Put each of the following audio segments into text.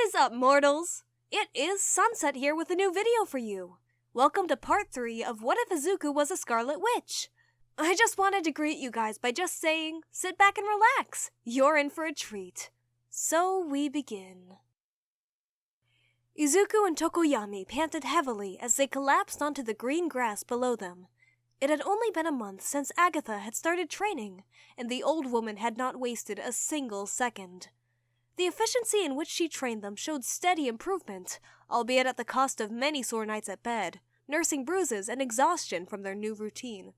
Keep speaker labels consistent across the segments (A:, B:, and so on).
A: is up, mortals? It is Sunset here with a new video for you. Welcome to part 3 of What If Izuku Was a Scarlet Witch? I just wanted to greet you guys by just saying, sit back and relax. You're in for a treat. So we begin. Izuku and Tokoyami panted heavily as they collapsed onto the green grass below them. It had only been a month since Agatha had started training, and the old woman had not wasted a single second. The efficiency in which she trained them showed steady improvement, albeit at the cost of many sore nights at bed, nursing bruises and exhaustion from their new routine.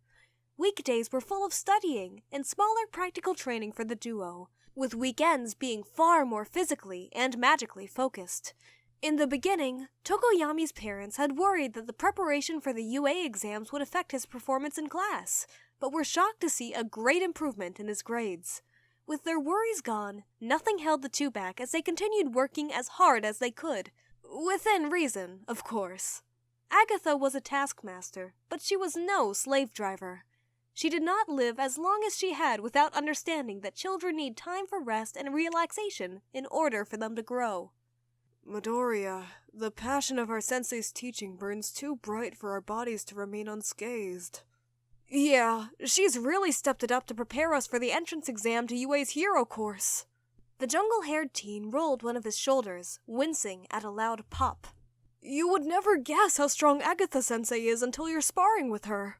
A: Weekdays were full of studying and smaller practical training for the duo, with weekends being far more physically and magically focused. In the beginning, Tokoyami's parents had worried that the preparation for the UA exams would affect his performance in class, but were shocked to see a great improvement in his grades. With their worries gone, nothing held the two back as they continued working as hard as they could. Within reason, of course. Agatha was a taskmaster, but she was no slave driver. She did not live as long as she had without understanding that children need time for rest and relaxation in order for them to grow.
B: Midoriya, the passion of our sensei's teaching burns too bright for our bodies to remain unscathed.
A: Yeah, she's really stepped it up to prepare us for the entrance exam to UA's hero course. The jungle-haired teen rolled one of his shoulders, wincing at a loud pop.
B: You would never guess how strong Agatha-sensei is until you're sparring with her.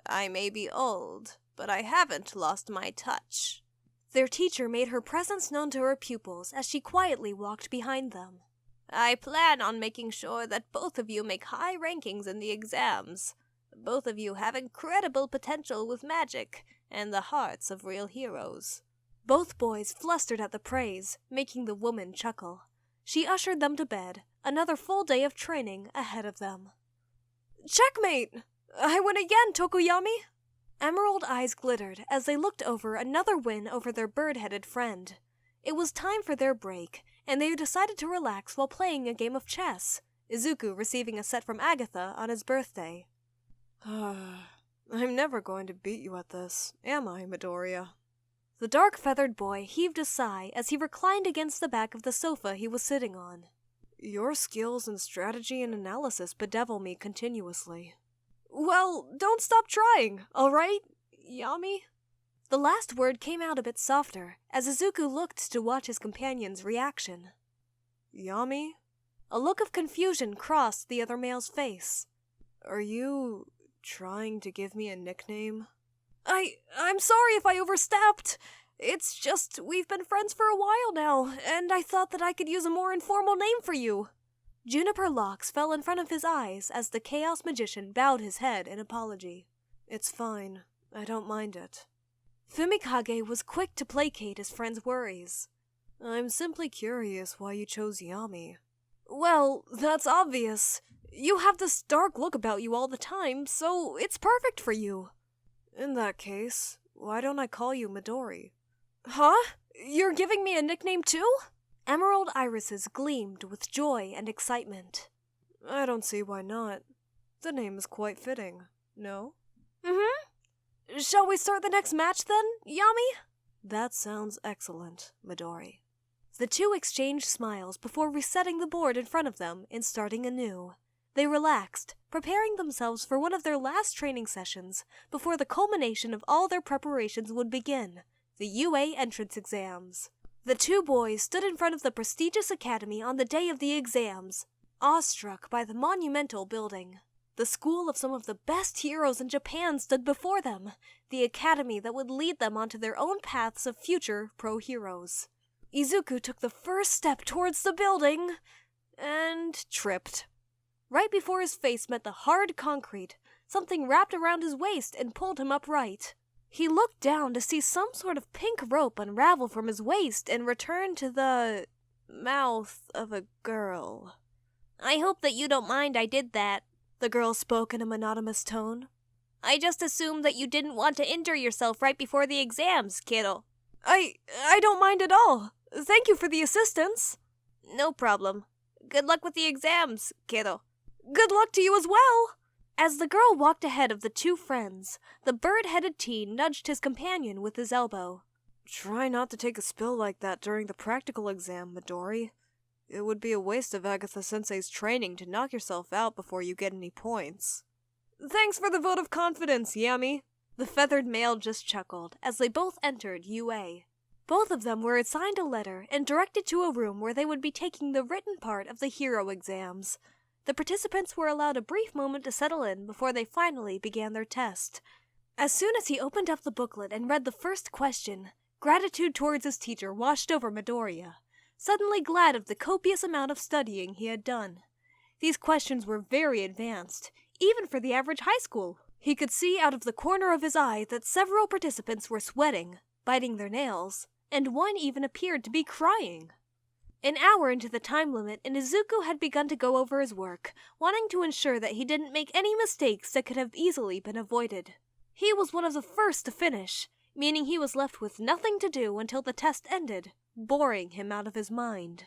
C: I may be old, but I haven't lost my touch.
A: Their teacher made her presence known to her pupils as she quietly walked behind them.
C: I plan on making sure that both of you make high rankings in the exams. Both of you have incredible potential with magic and the hearts of real heroes.
A: Both boys flustered at the praise, making the woman chuckle. She ushered them to bed, another full day of training ahead of them.
B: Checkmate! I win again, Tokoyami!
A: Emerald eyes glittered as they looked over another win over their bird-headed friend. It was time for their break, and they decided to relax while playing a game of chess, Izuku receiving a set from Agatha on his birthday.
B: I'm never going to beat you at this, am I, Midoriya?
A: The dark-feathered boy heaved a sigh as he reclined against the back of the sofa he was sitting on.
B: Your skills in strategy and analysis bedevil me continuously.
A: Well, don't stop trying, alright, Yami? The last word came out a bit softer, as Izuku looked to watch his companion's reaction.
B: Yami?
A: A look of confusion crossed the other male's face.
B: Are you trying to give me a nickname?
A: I'm sorry if I overstepped. It's just, we've been friends for a while now, and I thought that I could use a more informal name for you. Juniper locks fell in front of his eyes as the Chaos Magician bowed his head in apology.
B: It's fine. I don't mind it.
A: Fumikage was quick to placate his friend's worries.
B: I'm simply curious why you chose Yami.
A: Well, that's obvious. You have this dark look about you all the time, so it's perfect for you.
B: In that case, why don't I call you Midori?
A: Huh? You're giving me a nickname too? Emerald irises gleamed with joy and excitement.
B: I don't see why not. The name is quite fitting, no?
A: Mm-hmm. Shall we start the next match then, Yami?
B: That sounds excellent, Midori.
A: The two exchanged smiles before resetting the board in front of them and starting anew. They relaxed, preparing themselves for one of their last training sessions before the culmination of all their preparations would begin, the UA entrance exams. The two boys stood in front of the prestigious academy on the day of the exams, awestruck by the monumental building. The school of some of the best heroes in Japan stood before them, the academy that would lead them onto their own paths of future pro-heroes. Izuku took the first step towards the building and tripped. Right before his face met the hard concrete, something wrapped around his waist and pulled him upright. He looked down to see some sort of pink rope unravel from his waist and return to the mouth of a girl.
C: I hope that you don't mind I did that,
A: the girl spoke in a monotonous tone.
C: I just assumed that you didn't want to injure yourself right before the exams, kiddo.
A: I don't mind at all. Thank you for the assistance.
C: No problem. Good luck with the exams, kiddo.
A: Good luck to you as well! As the girl walked ahead of the two friends, the bird-headed teen nudged his companion with his elbow.
B: Try not to take a spill like that during the practical exam, Midori. It would be a waste of Agatha-sensei's training to knock yourself out before you get any points.
A: Thanks for the vote of confidence, Yami. The feathered male just chuckled as they both entered UA. Both of them were assigned a letter and directed to a room where they would be taking the written part of the hero exams. The participants were allowed a brief moment to settle in before they finally began their test. As soon as he opened up the booklet and read the first question, gratitude towards his teacher washed over Midoriya, suddenly glad of the copious amount of studying he had done. These questions were very advanced, even for the average high school. He could see out of the corner of his eye that several participants were sweating, biting their nails, and one even appeared to be crying. An hour into the time limit, and Izuku had begun to go over his work, wanting to ensure that he didn't make any mistakes that could have easily been avoided. He was one of the first to finish, meaning he was left with nothing to do until the test ended, boring him out of his mind.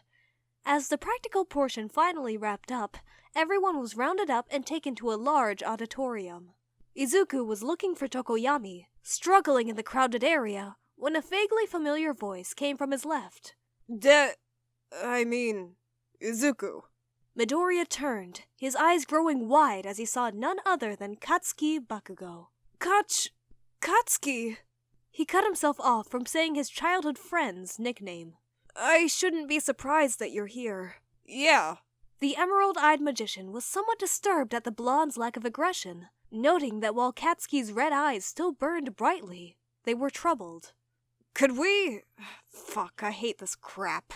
A: As the practical portion finally wrapped up, everyone was rounded up and taken to a large auditorium. Izuku was looking for Tokoyami, struggling in the crowded area, when a vaguely familiar voice came from his left.
B: Izuku.
A: Midoriya turned, his eyes growing wide as he saw none other than Katsuki Bakugou.
B: Katsuki!
A: He cut himself off from saying his childhood friend's nickname.
B: I shouldn't be surprised that you're here. Yeah.
A: The emerald-eyed magician was somewhat disturbed at the blonde's lack of aggression, noting that while Katsuki's red eyes still burned brightly, they were troubled.
B: Could we... Fuck, I hate this crap.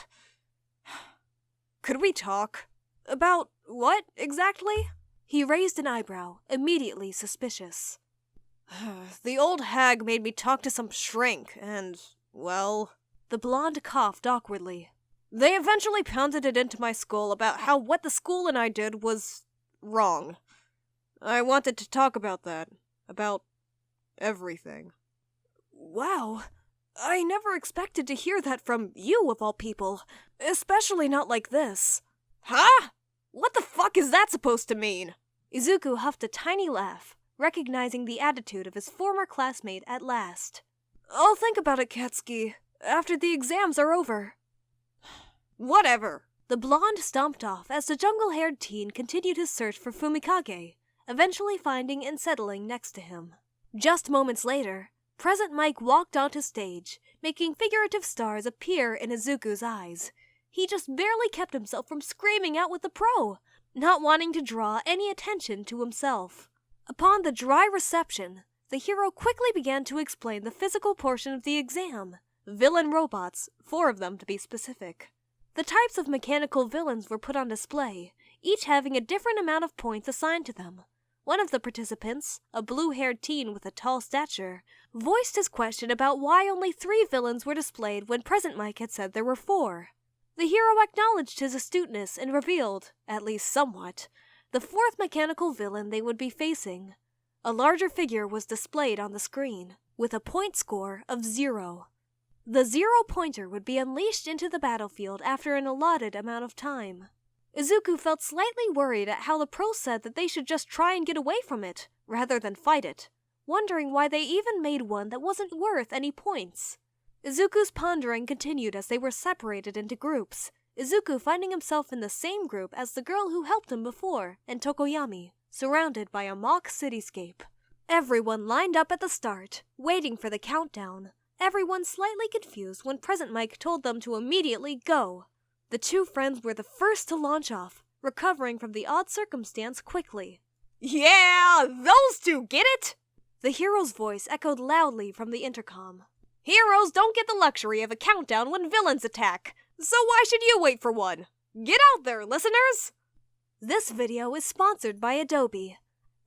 B: Could we talk?
A: About what, exactly? He raised an eyebrow, immediately suspicious.
B: The old hag made me talk to some shrink, and, well...
A: The blonde coughed awkwardly.
B: They eventually pounded it into my skull about how what the school and I did was... wrong. I wanted to talk about that. About... everything.
A: Wow. I never expected to hear that from you, of all people. Especially not like this.
B: Huh? What the fuck is that supposed to mean?
A: Izuku huffed a tiny laugh, recognizing the attitude of his former classmate at last.
B: I'll think about it, Katsuki, after the exams are over. Whatever.
A: The blonde stomped off as the jungle-haired teen continued his search for Fumikage, eventually finding and settling next to him. Just moments later, Present Mike walked onto stage, making figurative stars appear in Izuku's eyes. He just barely kept himself from screaming out with the pro, not wanting to draw any attention to himself. Upon the dry reception, the hero quickly began to explain the physical portion of the exam. Villain robots, 4 of them to be specific. The types of mechanical villains were put on display, each having a different amount of points assigned to them. One of the participants, a blue-haired teen with a tall stature, voiced his question about why only 3 villains were displayed when Present Mike had said there were 4. The hero acknowledged his astuteness and revealed, at least somewhat, the 4th mechanical villain they would be facing. A larger figure was displayed on the screen, with a point score of 0. The 0-pointer would be unleashed into the battlefield after an allotted amount of time. Izuku felt slightly worried at how the pro said that they should just try and get away from it, rather than fight it, wondering why they even made one that wasn't worth any points. Izuku's pondering continued as they were separated into groups, Izuku finding himself in the same group as the girl who helped him before, and Tokoyami, surrounded by a mock cityscape. Everyone lined up at the start, waiting for the countdown, everyone slightly confused when Present Mike told them to immediately go. The 2 friends were the first to launch off, recovering from the odd circumstance quickly.
B: Yeah, those 2 get it?
A: The hero's voice echoed loudly from the intercom.
B: Heroes don't get the luxury of a countdown when villains attack, so why should you wait for one? Get out there, listeners!
A: This video is sponsored by Adobe.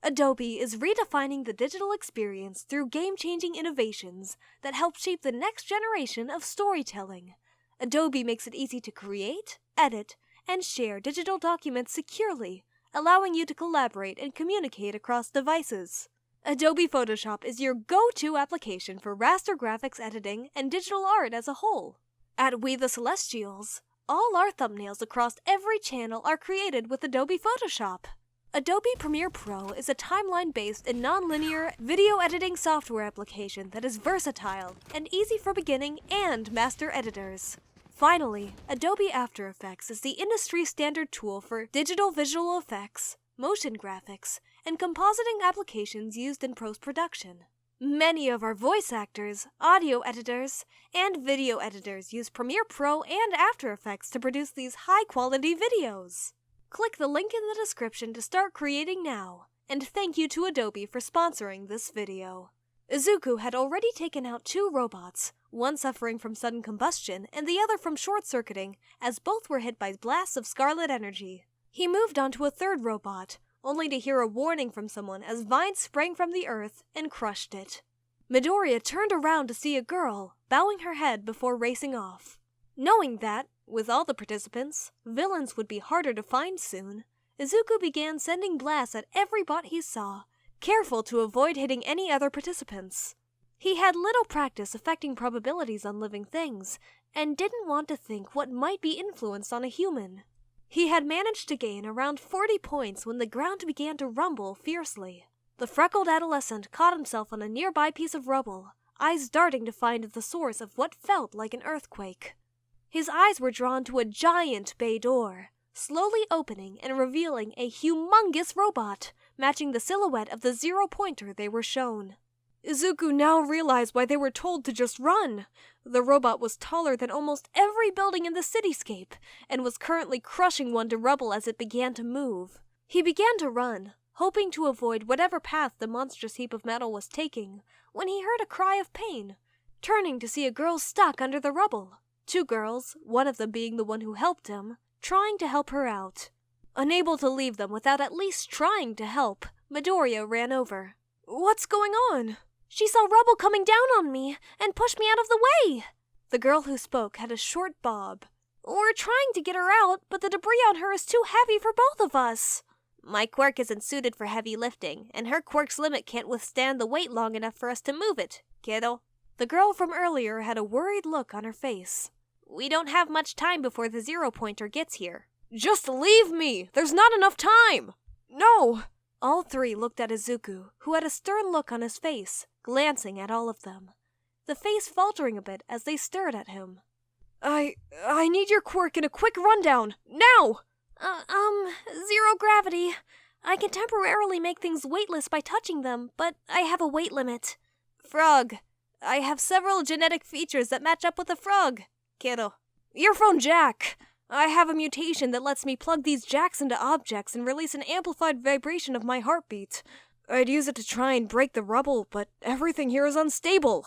A: Adobe is redefining the digital experience through game-changing innovations that help shape the next generation of storytelling. Adobe makes it easy to create, edit, and share digital documents securely, allowing you to collaborate and communicate across devices. Adobe Photoshop is your go-to application for raster graphics editing and digital art as a whole. At We the Celestials, all our thumbnails across every channel are created with Adobe Photoshop. Adobe Premiere Pro is a timeline-based and non-linear video editing software application that is versatile and easy for beginning and master editors. Finally, Adobe After Effects is the industry standard tool for digital visual effects, motion graphics, and compositing applications used in post-production. Many of our voice actors, audio editors, and video editors use Premiere Pro and After Effects to produce these high-quality videos. Click the link in the description to start creating now, and thank you to Adobe for sponsoring this video. Izuku had already taken out 2 robots, one suffering from sudden combustion and the other from short-circuiting, as both were hit by blasts of Scarlet energy. He moved on to a 3rd robot, only to hear a warning from someone as vines sprang from the earth and crushed it. Midoriya turned around to see a girl, bowing her head before racing off. Knowing that, with all the participants, villains would be harder to find soon, Izuku began sending blasts at every bot he saw, careful to avoid hitting any other participants. He had little practice affecting probabilities on living things, and didn't want to think what might be influenced on a human. He had managed to gain around 40 points when the ground began to rumble fiercely. The freckled adolescent caught himself on a nearby piece of rubble, eyes darting to find the source of what felt like an earthquake. His eyes were drawn to a giant bay door, slowly opening and revealing a humongous robot, matching the silhouette of the 0-pointer they were shown. Izuku now realized why they were told to just run. The robot was taller than almost every building in the cityscape, and was currently crushing one to rubble as it began to move. He began to run, hoping to avoid whatever path the monstrous heap of metal was taking, when he heard a cry of pain, turning to see a girl stuck under the rubble. 2 girls, one of them being the one who helped him, trying to help her out. Unable to leave them without at least trying to help, Midoriya ran over. "What's going on?" "She saw rubble coming down on me, and pushed me out of the way." The girl who spoke had a short bob. "We're trying to get her out, but the debris on her is too heavy for both of us."
C: My quirk isn't suited for heavy lifting, and her quirk's limit can't withstand the weight long enough for us to move it, kiddo."
A: The girl from earlier had a worried look on her face.
C: "We don't have much time before the 0-pointer gets here."
B: "Just leave me! There's not enough time!" "No!"
A: All 3 looked at Izuku, who had a stern look on his face, glancing at all of them, the face faltering a bit as they stared at him. I need your quirk in a quick rundown, now!"
C: Zero gravity. I can temporarily make things weightless by touching them, but I have a weight limit."
A: "Frog. I have several genetic features that match up with a frog, kiddo."
B: "Earphone jack. I have a mutation that lets me plug these jacks into objects and release an amplified vibration of my heartbeat. I'd use it to try and break the rubble, but everything here is unstable."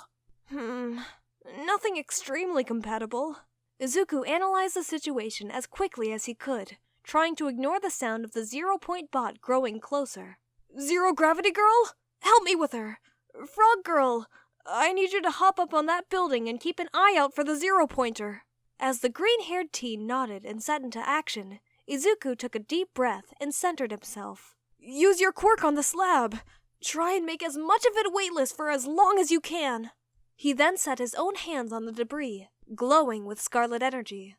A: Nothing extremely compatible." Izuku analyzed the situation as quickly as he could, trying to ignore the sound of the 0-point bot growing closer.
B: "Zero gravity girl? Help me with her. Frog girl, I need you to hop up on that building and keep an eye out for the 0-pointer.
A: As the green-haired teen nodded and set into action, Izuku took a deep breath and centered himself.
B: "Use your quirk on the slab. Try and make as much of it weightless for as long as you can."
A: He then set his own hands on the debris, glowing with Scarlet energy.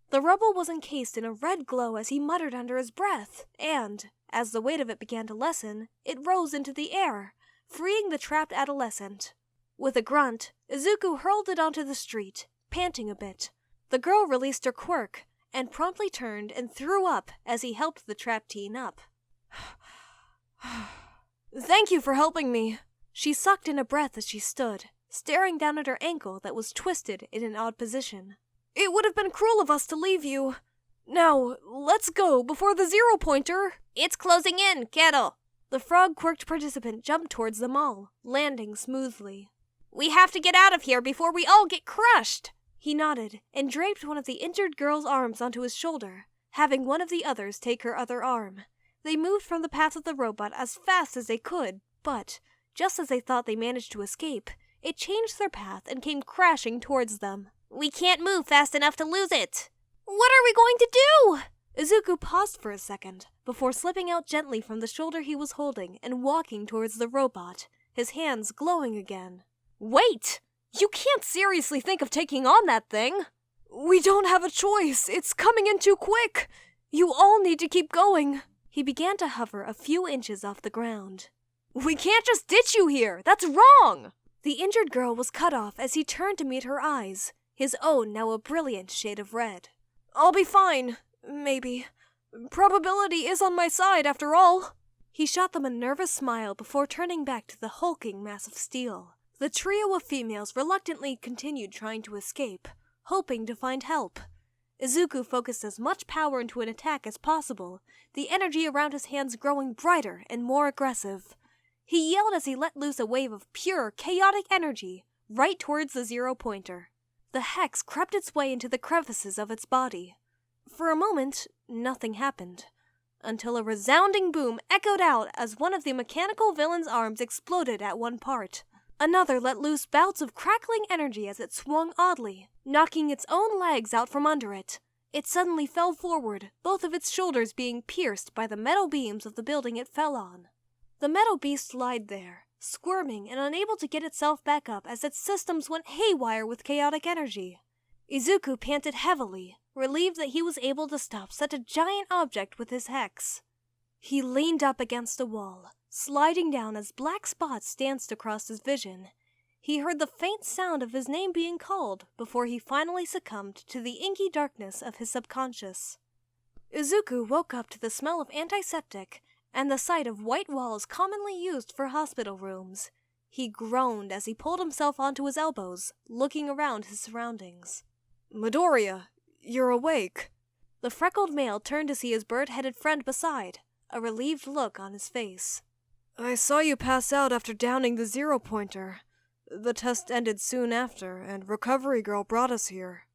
A: The rubble was encased in a red glow as he muttered under his breath, and, as the weight of it began to lessen, it rose into the air, freeing the trapped adolescent. With a grunt, Izuku hurled it onto the street, panting a bit. The girl released her quirk, and promptly turned and threw up as he helped the trapped teen up.
B: "Thank you for helping me."
A: She sucked in a breath as she stood, staring down at her ankle that was twisted in an odd position.
B: "It would have been cruel of us to leave you. Now, let's go before the 0-pointer.
C: "It's closing in, kiddo."
A: The frog-quirked participant jumped towards them all, landing smoothly.
C: "We have to get out of here before we all get crushed."
A: He nodded and draped one of the injured girl's arms onto his shoulder, having one of the others take her other arm. They moved from the path of the robot as fast as they could, but, just as they thought they managed to escape, it changed their path and came crashing towards them.
C: "We can't move fast enough to lose it."
A: "What are we going to do?" Izuku paused for a second, before slipping out gently from the shoulder he was holding and walking towards the robot, his hands glowing again.
B: "Wait! You can't seriously think of taking on that thing. We don't have a choice. It's coming in too quick. You all need to keep going."
A: He began to hover a few inches off the ground.
B: "We can't just ditch you here. That's wrong."
A: The injured girl was cut off as he turned to meet her eyes. his own now a brilliant shade of red.
B: I'll be fine, maybe. Probability is on my side, after all.
A: He shot them a nervous smile before turning back to the hulking mass of steel. The trio of females reluctantly continued trying to escape, hoping to find help. Izuku focused as much power into an attack as possible, the energy around his hands growing brighter and more aggressive. He yelled as he let loose a wave of pure, chaotic energy right towards the 0-pointer. The hex crept its way into the crevices of its body. For a moment, nothing happened, until a resounding boom echoed out as one of the mechanical villain's arms exploded at one part. Another let loose bouts of crackling energy as it swung oddly, knocking its own legs out from under it. It suddenly fell forward, both of its shoulders being pierced by the metal beams of the building it fell on. The metal beast lied there, squirming and unable to get itself back up as its systems went haywire with chaotic energy. Izuku panted heavily, relieved that he was able to stop such a giant object with his hex. He leaned up against a wall, sliding down as black spots danced across his vision. He heard the faint sound of his name being called before he finally succumbed to the inky darkness of his subconscious. Izuku woke up to the smell of antiseptic and the sight of white walls commonly used for hospital rooms. He groaned as he pulled himself onto his elbows, looking around his surroundings.
B: Midoriya, you're awake.
A: The freckled male turned to see his bird-headed friend beside, a relieved look on his face.
B: I saw you pass out after downing the 0-pointer. The test ended soon after, and Recovery Girl brought us here.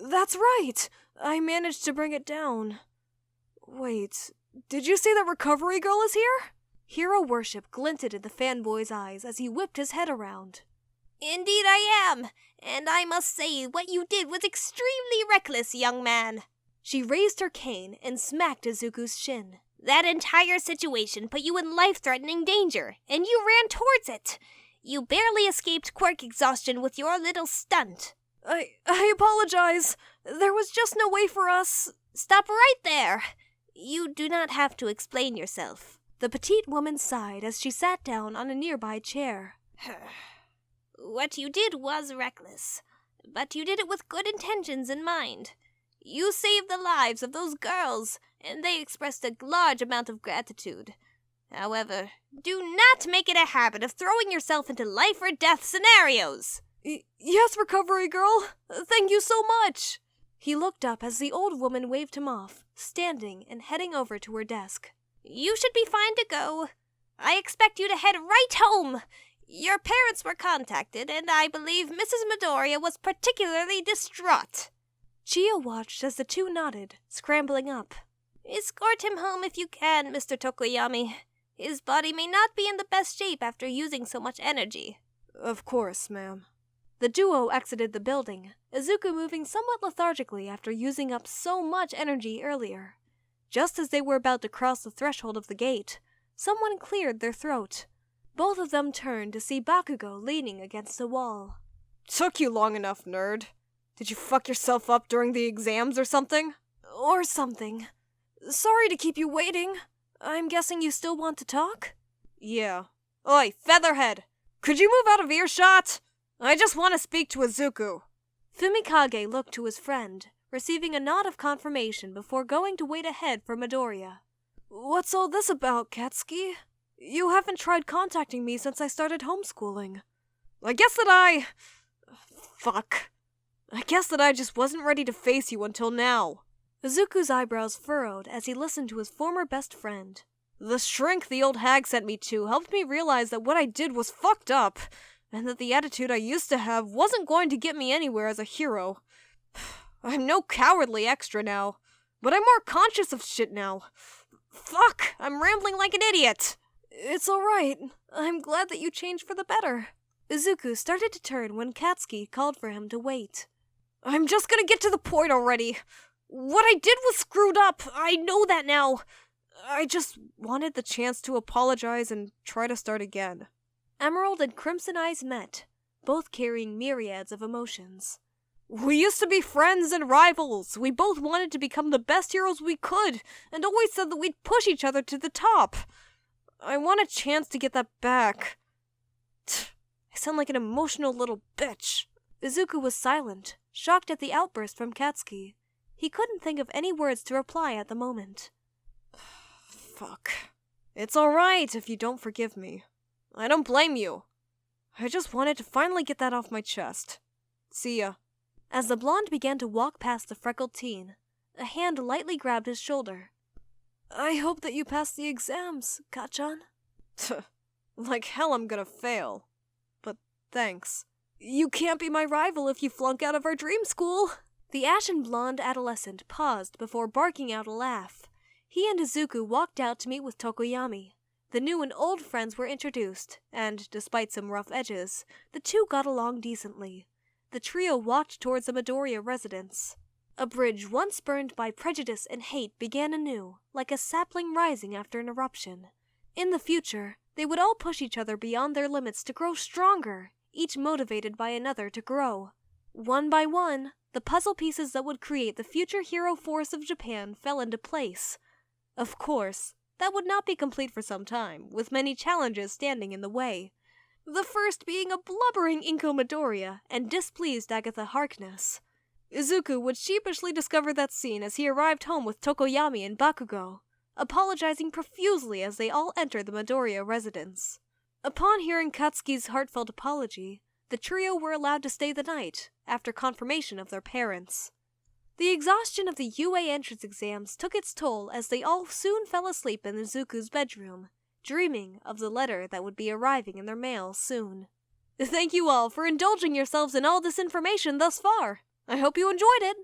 B: That's right! I managed to bring it down. Wait, did you say that Recovery Girl is here?
A: Hero worship glinted in the fanboy's eyes as he whipped his head around.
C: Indeed I am, and I must say what you did was extremely reckless, young man.
A: She raised her cane and smacked Izuku's shin.
C: That entire situation put you in life-threatening danger, and you ran towards it. You barely escaped quirk exhaustion with your little stunt.
B: I apologize. There was just no way for us.
C: Stop right there. You do not have to explain yourself.
A: The petite woman sighed as she sat down on a nearby chair.
C: What you did was reckless, but you did it with good intentions in mind. You saved the lives of those girls, and they expressed a large amount of gratitude. However, do not make it a habit of throwing yourself into life-or-death scenarios.
B: Yes, Recovery Girl. Thank you so much.
A: He looked up as the old woman waved him off, standing and heading over to her desk.
C: You should be fine to go. I expect you to head right home. Your parents were contacted, and I believe Mrs. Midoriya was particularly distraught.
A: Chia watched as the two nodded, scrambling up.
C: Escort him home if you can, Mr. Tokoyami. His body may not be in the best shape after using so much energy.
B: Of course, ma'am.
A: The duo exited the building, Izuku moving somewhat lethargically after using up so much energy earlier. Just as they were about to cross the threshold of the gate, someone cleared their throat. Both of them turned to see Bakugou leaning against a wall.
B: Took you long enough, nerd. Did you fuck yourself up during the exams or something?
A: Or something. Sorry to keep you waiting. I'm guessing you still want to talk?
B: Yeah. Oi, Featherhead! Could you move out of earshot? I just want to speak to Izuku.
A: Fumikage looked to his friend, receiving a nod of confirmation before going to wait ahead for Midoriya.
B: What's all this about, Katsuki? You haven't tried contacting me since I started homeschooling. I guess that I just wasn't ready to face you until now.
A: Izuku's eyebrows furrowed as he listened to his former best friend.
B: The shrink the old hag sent me to helped me realize that what I did was fucked up, and that the attitude I used to have wasn't going to get me anywhere as a hero. I'm no cowardly extra now, but I'm more conscious of shit now. Fuck, I'm rambling like an idiot.
A: It's alright. I'm glad that you changed for the better. Izuku started to turn when Katsuki called for him to wait.
B: I'm just gonna get to the point already. What I did was screwed up. I know that now. I just wanted the chance to apologize and try to start again.
A: Emerald and Crimson eyes met, both carrying myriads of emotions.
B: We used to be friends and rivals. We both wanted to become the best heroes we could, and always said that we'd push each other to the top. I want a chance to get that back. I sound like an emotional little bitch.
A: Izuku was silent, shocked at the outburst from Katsuki. He couldn't think of any words to reply at the moment.
B: Fuck. It's alright if you don't forgive me. I don't blame you. I just wanted to finally get that off my chest. See ya.
A: As the blonde began to walk past the freckled teen, a hand lightly grabbed his shoulder.
B: I hope that you pass the exams, Kachan. Like hell I'm gonna fail. But thanks. You can't be my rival if you flunk out of our dream school.
A: The ashen blonde adolescent paused before barking out a laugh. He and Izuku walked out to meet with Tokoyami. The new and old friends were introduced, and despite some rough edges, the two got along decently. The trio walked towards the Midoriya residence. A bridge once burned by prejudice and hate began anew, like a sapling rising after an eruption. In the future, they would all push each other beyond their limits to grow stronger, each motivated by another to grow. One by one, the puzzle pieces that would create the future hero force of Japan fell into place. Of course, that would not be complete for some time, with many challenges standing in the way. The first being a blubbering Inko Midoriya and displeased Agatha Harkness. Izuku would sheepishly discover that scene as he arrived home with Tokoyami and Bakugou, apologizing profusely as they all entered the Midoriya residence. Upon hearing Katsuki's heartfelt apology, the trio were allowed to stay the night, after confirmation of their parents. The exhaustion of the UA entrance exams took its toll as they all soon fell asleep in Izuku's bedroom, dreaming of the letter that would be arriving in their mail soon. Thank you all for indulging yourselves in all this information thus far. I hope you enjoyed it.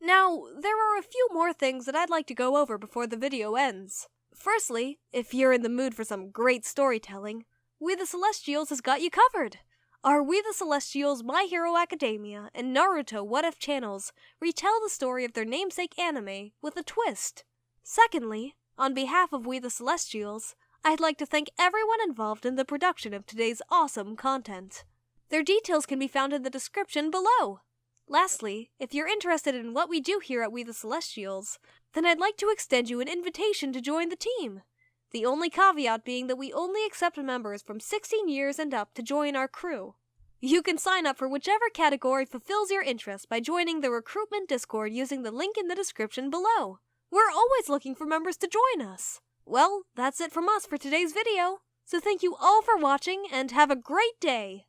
A: Now, there are a few more things that I'd like to go over before the video ends. Firstly, if you're in the mood for some great storytelling, We the Celestials has got you covered. Our We the Celestials My Hero Academia and Naruto What If channels retell the story of their namesake anime with a twist. Secondly, on behalf of We the Celestials, I'd like to thank everyone involved in the production of today's awesome content. Their details can be found in the description below. Lastly, if you're interested in what we do here at We the Celestials, then I'd like to extend you an invitation to join the team. The only caveat being that we only accept members from 16 years and up to join our crew. You can sign up for whichever category fulfills your interest by joining the recruitment Discord using the link in the description below. We're always looking for members to join us. Well, that's it from us for today's video. So thank you all for watching and have a great day!